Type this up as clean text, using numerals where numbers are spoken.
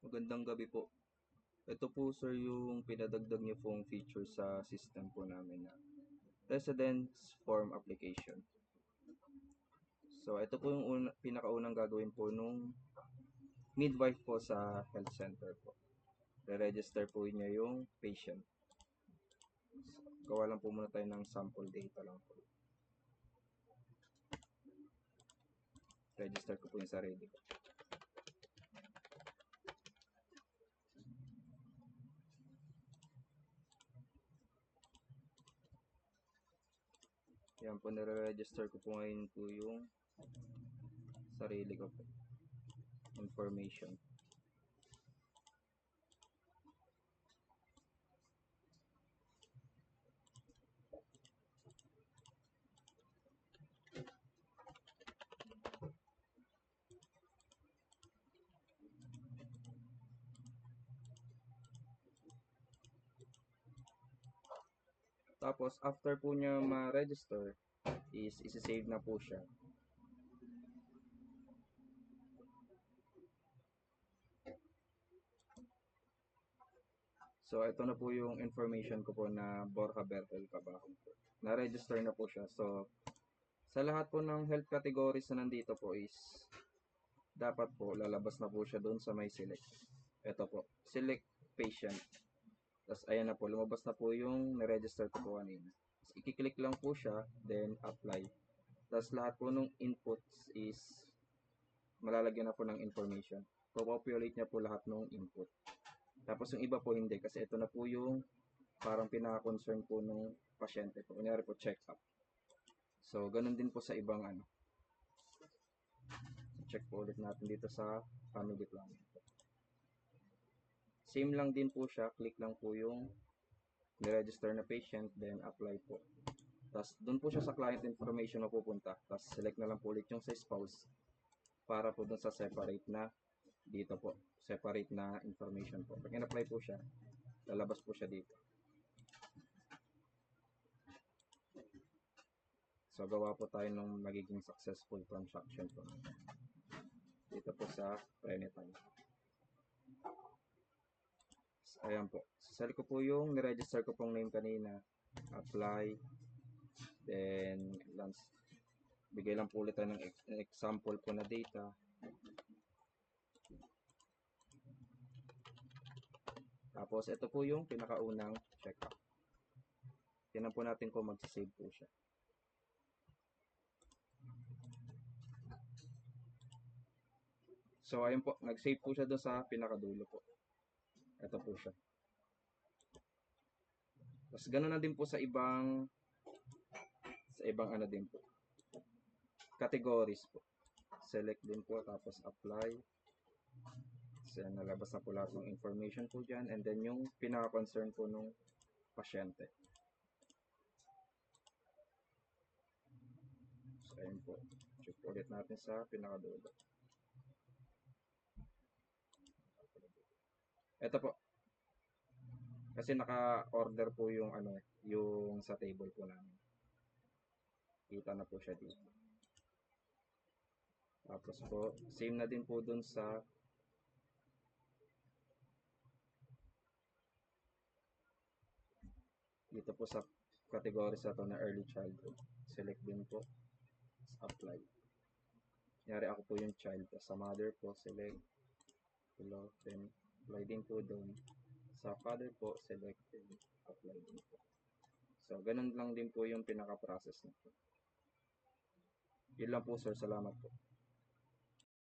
Magandang gabi po. Ito po sir yung pinadagdag niyo pong feature sa system po namin na residence form application. So ito po yung pinakaunang gagawin po nung midwife po sa health center po. Re-register po niya yung patient. So, gawa lang po muna tayo ng sample data lang po. Register ko po yung sarili ko. Yan po, nare-register ko po ngayon po yung sarili ko po. Information. Tapos, after po niya ma-register, is isi-save na po siya. So, ito na po yung information ko po na Borja Bertel Cabahon po. Na-register na po siya. So, sa lahat po ng health categories na nandito po is dapat po lalabas na po siya doon sa may select. Ito po, select patient. Tapos, ayan na po, lumabas na po yung na-register ko po kanina. Tapos, i-click lang po siya, then apply. Tapos, lahat po ng inputs is malalagyan na po ng information. Populate niya po lahat ng input. Tapos yung iba po hindi kasi ito na po yung parang pinaka-concern po ng pasyente po. Kunyari po check-up. So, ganun din po sa ibang ano. Check po ulit natin dito sa family planning. Same lang din po siya. Click lang po yung ni-register na patient, then apply po. Tapos, dun po siya sa client information na pupunta. Tapos, select na lang po ulit yung sa spouse para po dun sa separate na dito po. Separate na information po. Pag in-apply po siya, lalabas po siya dito. So, gawa po tayo ng magiging successful transaction po. Dito po sa Prenetal. Ayan po. Sasali ko po yung niregister ko pong name kanina. Apply. Then, bigay lang po ulit tayo ng example po na data. Tapos, ito po yung pinakaunang check-up. Tinan po natin kung mag-save po siya. So, ayun po. Nag-save po siya doon sa pinakadulo po. Ito po siya. Tapos, ganoon na din po sa ibang ano din po. Categories po. Select din po, tapos apply. So, nalabas na po lahat ng information po dyan. And then, yung pinaka-concern po nung pasyente. So, ayun po. Check ulit natin sa pinakadulo. Ito po. Kasi naka-order po yung ano, yung sa table po namin. Kita na po siya dito. Tapos po, same na din po dun sa dito po sa categories na to na early childhood. Select din po. Apply. Kunyari ako po yung child. Sa mother po, select. Below. Then, apply din po doon. Sa father po, select. Then, apply din po. So, ganun lang din po yung pinaka-process nito. Yun lang po sir. Salamat po.